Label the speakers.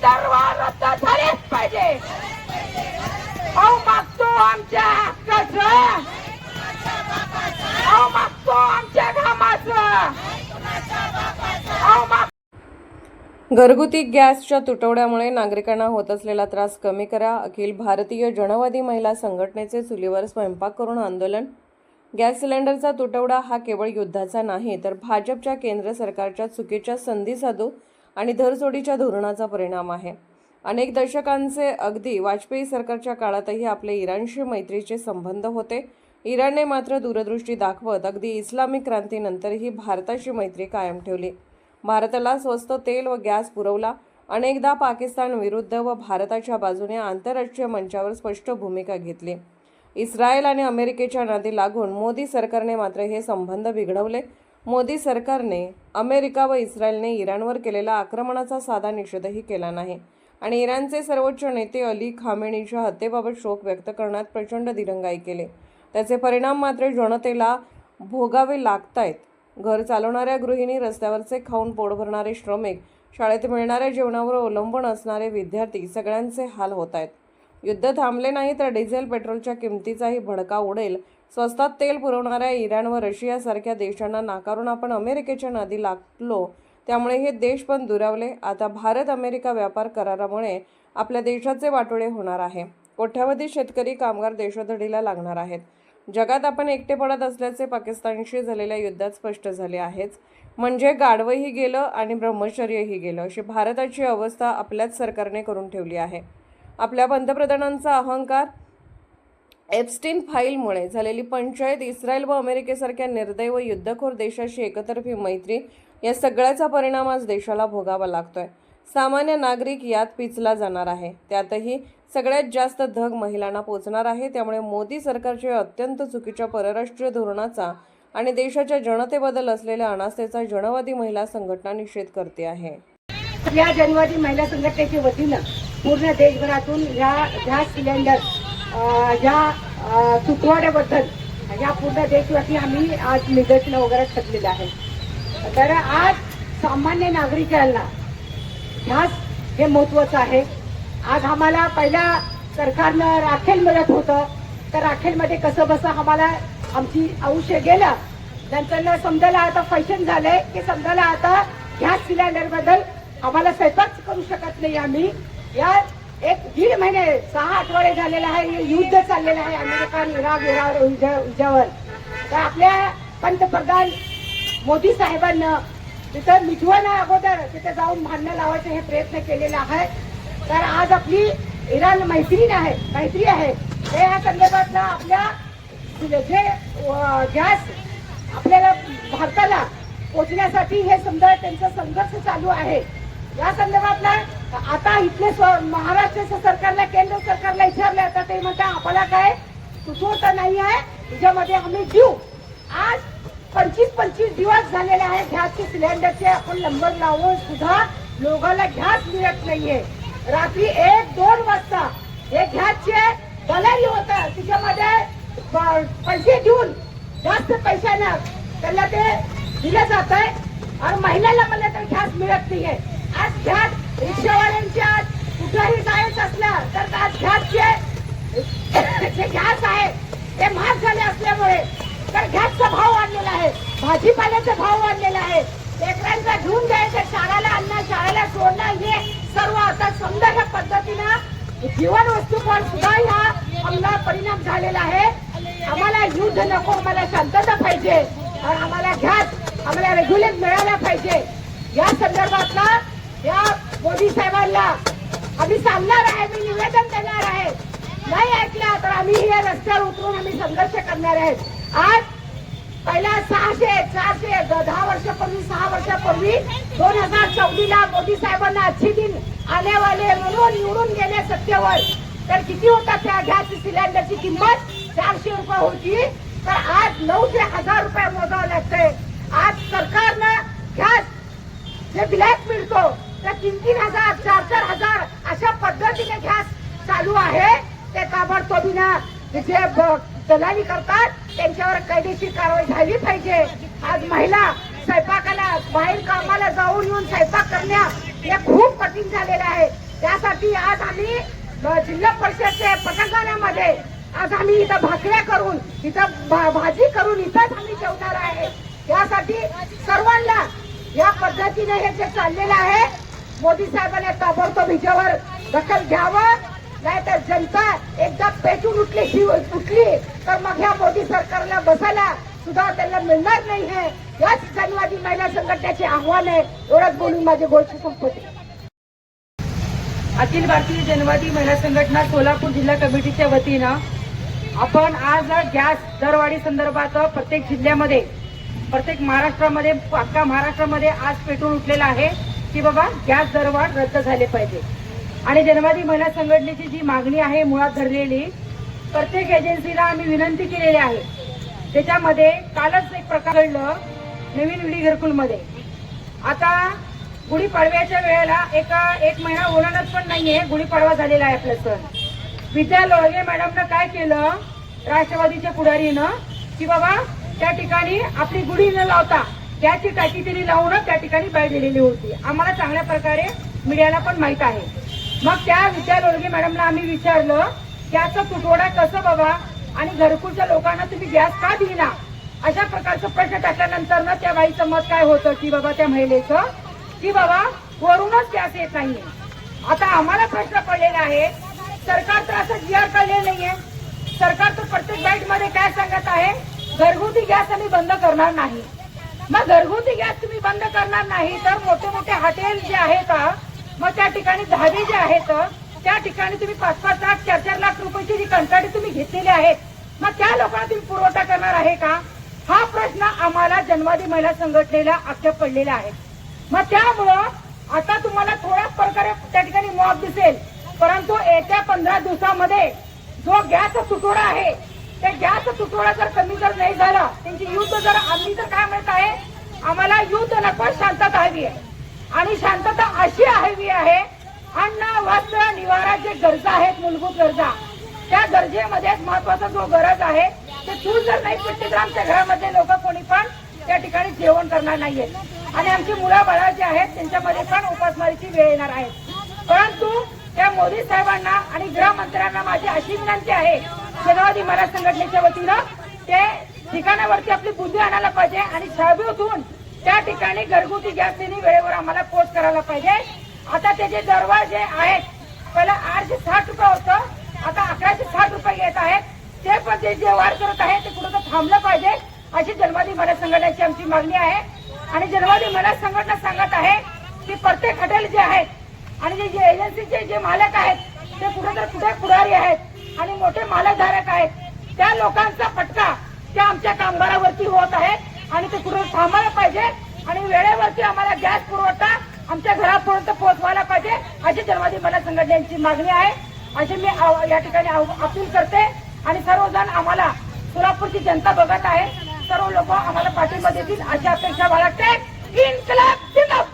Speaker 1: विदर्भ रद्द झालेच पाहिजे. अहो मागतो आमच्या हक्काचं, अहो मागतो आमच्या घामाचं, अहो
Speaker 2: घरगुती गॅसच्या तुटवड्यामुळे नागरिकांना होत असलेला त्रास कमी करा. अखिल भारतीय जनवादी महिला संघटनेचे चुलीवर स्वयंपाक करून आंदोलन. गॅस सिलेंडरचा तुटवडा हा केवळ युद्धाचा नाही तर भाजपच्या केंद्र सरकारच्या चुकीच्या संधी साधू आणि धरसोडीच्या धोरणाचा परिणाम आहे. अनेक दशकांचे अगदी वाजपेयी सरकारच्या काळातही आपले इराणशी मैत्रीचे संबंध होते. इराणने मात्र दूरदृष्टी दाखवत अगदी इस्लामिक क्रांतीनंतरही भारताशी मैत्री कायम ठेवली. भारताला स्वस्त तेल व गॅस पुरवला. अनेकदा पाकिस्तान विरुद्ध व भारताच्या बाजूने आंतरराष्ट्रीय मंचावर स्पष्ट भूमिका घेतली. इस्रायल आणि अमेरिकेच्या नादी लागून मोदी सरकारने मात्र हे संबंध बिघडवले. मोदी सरकारने अमेरिका व इस्रायलने इराणवर केलेल्या आक्रमणाचा साधा निषेधही केला नाही आणि इराणचे सर्वोच्च नेते अली खामेनीच्या हत्येबाबत शोक व्यक्त करण्यात प्रचंड दिरंगाई केली. त्याचे परिणाम मात्र जनतेला भोगावे लागतायत. घर चालवणाऱ्या गृहिणी, रस्त्यावरचे खाऊन पोट भरणारे श्रमिक, शाळेत मिळणाऱ्या जेवणावर अवलंबून असणारे विद्यार्थी सगळ्यांचे हाल होत आहेत. युद्ध थांबले नाही तर डिझेल पेट्रोलच्या किमतीचाही भडका उडेल. स्वस्तात तेल पुरवणाऱ्या इराण व रशियासारख्या देशांना नाकारून आपण अमेरिकेच्या नादी लागलो, त्यामुळे हे देश पण दुरावले. आता भारत अमेरिका व्यापार करारामुळे आपल्या देशाचे वाटोळे होणार आहे. कोट्यावधी शेतकरी, कामगार देशोधडीला लागणार आहेत. जगात आपण एकटे पडत असल्याचे पाकिस्तानशी झालेल्या युद्धात स्पष्ट झाले आहेच. म्हणजे गाढवही गेलं आणि ब्रह्मचर्यही गेलं अशी भारताची अवस्था आपल्याच सरकारने करून ठेवली आहे. आपल्या पंतप्रधानांचा अहंकार, एप्स्टीन फाईलमुळे झालेली पंचायत, इस्रायल व अमेरिकेसारख्या निर्दयी व युद्धखोर देशाशी एकतर्फी मैत्री, या सगळ्याचा परिणाम आज देशाला भोगावा लागतोय. सामान्य नागरिक यात पिचला जाणार आहे. त्यातही सगळ्यात जास्त धग महिलांना पोचणार आहे. त्यामुळे मोदी सरकारच्या अत्यंत चुकीच्या परराष्ट्रीय धोरणाचा आणि देशाच्या जनतेबद्दल असलेल्या अनास्थेचा जनवादी महिला संघटना निषेध करते आहे.
Speaker 3: या जनवादी महिला संघटनेच्या वतीनं पूर्ण देशभरातून या गॅस सिलेंडर या तुटवड्याबद्दल या पूर्ण देशव्यापी आम्ही आज निदर्शनं वगैरे ठरलेलं आहे. तर आज सामान्य नागरिकांना गॅस हे महत्त्वाचं आहे. आज आम्हाला पहिल्या सरकारनं राखेल मिळत होतं, तर राखेलमध्ये कसं बसं आम्हाला आमची आयुष्य गेलं. नंतर समजायला आता फॅशन झालंय की समजायला आता गॅस सिलेंडर बद्दल आम्हाला स्वयंपाक करू शकत नाही आम्ही. या 1-1.5 महिने 6 आठवडे झालेले आहे युद्ध चाललेलं आहे अमेरिका आणि इराकवर. तर आपल्या पंतप्रधान मोदी साहेबांना तिथं मिठवाना अगोदर तिथे जाऊन भांडणं लावायचे हे प्रयत्न केलेला आहे. तर आज आपली इराण मैत्री आहे ते या संदर्भातला आपल्या जे गॅस आपल्याला भारताला पोचण्यासाठी हे समजा त्यांचा संघर्ष चालू आहे. या संदर्भातला आता इथले महाराष्ट्र सरकारला, केंद्र सरकारला विचारले तर ते म्हणतात आम्हाला काय सुचवता नाही आहे, त्याच्यामध्ये आम्ही देऊ. आज 25 दिवस झालेले आहे गॅसचे सिलेंडरचे आपण नंबर लावून सुद्धा लोकांना गॅस मिळत नाहीये. रात्री 1-2 वाजता हे गॅसचे दलाली होतं, त्याच्यामध्ये पैसे देऊन जास्त पैशानं त्याला ते दिलं जात आहे आणि महिलांना मला तर गॅस मिळत नाहीये. आज गॅस रिक्षावाल्यांच्या कुठेही जायचं असलं तर आज गॅसचे जे गॅस आहे ते महाग झाले असल्यामुळे तर गॅसचा भाव वाढलेला आहे, भाजीपाल्याचा भाव वाढलेला आहे. लेकरांचा घेऊन जायचं, शाळेला आणणं, शाळेला सोडणं, हे सर्व आता समजा ह्या पद्धतीनं जीवन वस्तूवर सुद्धा ह्या आम्हाला परिणाम झालेला आहे. आम्हाला युद्ध नको, आम्हाला शांतता पाहिजे आणि आम्हाला गॅस आम्हाला रेग्युलर मिळाला पाहिजे. या संदर्भातला या मोदी साहेबांना आम्ही सांगणार आहे, मी निवेदन देणार आहे. नाही ऐकला तर आम्ही या रस्त्यावर उतरून आम्ही संघर्ष करणार आहे. आज पहिला 10 वर्षापूर्वी 6 वर्षापूर्वी 2014 मोदी साहेबांना अच्छे दिन आने वाले म्हणून निवडून गेले सत्तेवर. तर किती होता त्या गॅस सिलेंडरची किंमत? 400 रुपये होती. तर आज 9 ते 1000 रुपये मोजावं लागतंय. आज सरकारनं गॅस जे ब्लॅक मिळतो तर 3,000 4,000 अशा पद्धतीने गॅस चालू आहे. ते ताबडतोबीनं जे दलाली करतात त्यांच्यावर कायदेशीर कारवाई झाली पाहिजे. आज महिला स्वयंपाकाला बाहेर कामाला जाऊन येऊन स्वयंपाक करण्या हे खूप कठीण झालेलं आहे. त्यासाठी आज आम्ही जिल्हा परिषदच्या पटांगणामध्ये आज आम्ही इथं भाकऱ्या करून इथं भाजी करून इथंच आम्ही जेवणार आहे. त्यासाठी सर्वांना या पद्धतीने हे जे चाललेलं आहे मोदी साहेबांनी ताबडतोब हिच्यावर दखल घ्यावं, नाहीतर जनता एकदा पेटून उठली तर मग ह्या मोदी सरकारला बसायला सुद्धा त्यांना मिळणार नाही आहे. याच जनवादी महिला संघटनेचे आव्हान आहे. एवढंच बोलून माझे गोष्टी संपवते.
Speaker 1: अखिल भारतीय जनवादी महिला संघटना सोलापूर जिल्हा कमिटीच्या वतीनं आपण आज गॅस दरवाढी संदर्भात प्रत्येक जिल्ह्यामध्ये प्रत्येक महाराष्ट्रामध्ये अख्खा महाराष्ट्रामध्ये आज पेटून उठलेला आहे की बाबा गॅस दरवाढ रद्द झाले पाहिजे. आणि जनवादी महिला संघटनेची जी मागणी आहे मुळात धरलेली प्रत्येक एजन्सीला आम्ही विनंती केलेली आहे. त्याच्यामध्ये कालच एक प्रकार घडलं नवीन विडी घरकुलमध्ये. आता गुढीपाडव्याच्या वेळेला एक महिना ओलांडत पण नाहीये, गुढीपाडवा झालेला आहे आपला सण. विद्या लोळगे मॅडमनं काय केलं राष्ट्रवादीच्या पुढारीनं की बाबा त्या ठिकाणी आपली गुढी न लावता त्याची टाकी त्यांनी लावून त्या ठिकाणी बाहेर दिलेली होती. आम्हाला चांगल्या प्रकारे मीडियाला पण माहित आहे. मग त्या विद्या लोळगे मॅडमला आम्ही विचारलं त्याचं तुटवडा कसं बाबा आणि घरकुलच्या लोकांना तुम्ही गॅस का दिला, अशा प्रकारचा प्रश्न टाकल्यानंतर ना त्या बाईचं मत काय होतं की बाबा त्या महिलेचं की बाबा वरूनच गॅस येत नाहीये. आता आम्हाला प्रश्न पडलेला आहे सरकार तर असं जी आर काढलेलं नाहीये. सरकार तर प्रत्येक बाईट मध्ये काय सांगत आहे घरगुती गॅस आम्ही बंद करणार नाही. मग घरगुती गॅस तुम्ही बंद करणार नाही तर मोठे मोठे हॉटेल जे आहेत मग त्या ठिकाणी धाबे जे आहेत त्या ठिकाणी तुम्ही 5-5 लाख 4-4 लाख रुपयाची जी कंत्राटी तुम्ही घेतलेली आहेत मग त्या लोकांना तुम्ही पुरवठा करणार आहे का, हा प्रश्न आम्हाला जनवादी महिला संघटनेला आक्षेप पडलेला आहे. मग त्यामुळं आता तुम्हाला थोड्या प्रकारे त्या ठिकाणी मॉब दिसेल, परंतु येत्या 15 दिवसामध्ये जो गॅस तुटवडा आहे त्या गॅस तुटवडा जर कमी जर नाही झाला त्यांची युद्ध जर आम्ही तर काय म्हणत आहे आम्हाला युद्ध नको शांतता हवी आहे. आणि शांतता अशी हवी आहे अन्न वस्त्र निवारा जे गरजा आहेत मूलभूत गरजा त्या गरजेमध्ये महत्वाचा जो गरज आहे ते चूल जर नाही पेटली तर आमच्या घरामध्ये लोक कोणी पण त्या ठिकाणी जेवण करणार नाहीये आणि आमची मुलं बाळा जे आहेत त्यांच्यामध्ये पण उपासमारीची वेळ येणार आहे. परंतु त्या मोदी साहेबांना आणि गृहमंत्र्यांना माझी अशी विनंती आहे जनवादी महिला संघटनेच्या वतीनं ते ठिकाणावरती आपली बुद्धी आणायला पाहिजे आणि शाबूतून त्या ठिकाणी घरगुती गॅस त्यांनी वेळेवर आम्हाला पोच करायला पाहिजे. आता त्याचे दरवाजे जे आहेत पहिला 860 रुपये होतं, आता 1160 रुपये येत आहेत. ते पण ते जे वाढ करत आहे ते कुठं थांबलं पाहिजे अशी जनवादी महिला संघटनेची आमची मागणी आहे. आणि जनवादी महिला संघटना सांगत आहे की प्रत्येक हॉटेल जे आहेत आणि जे एजन्सीचे जे मालक आहेत ते कुठे पुढारी आहेत आणि मोठे मालकधारक आहेत त्या लोकांचा फटका त्या आमच्या कामगारावरती होत आहे आणि ते कुठे थांबायला पाहिजे आणि वेळेवरती आम्हाला गॅस पुरवठा आमच्या घरापर्यंत पोहोचवायला पाहिजे अशी जनवादी महिला संघटनेची मागणी आहे. अशी मी या ठिकाणी अपील करते आणि सर्वजण आम्हाला सोलापूरची जनता बघत आहे, सर्व लोक आम्हाला पाठिंबा देतील अशी अपेक्षा बाळगते. इन्कलाब जिंदाबाद.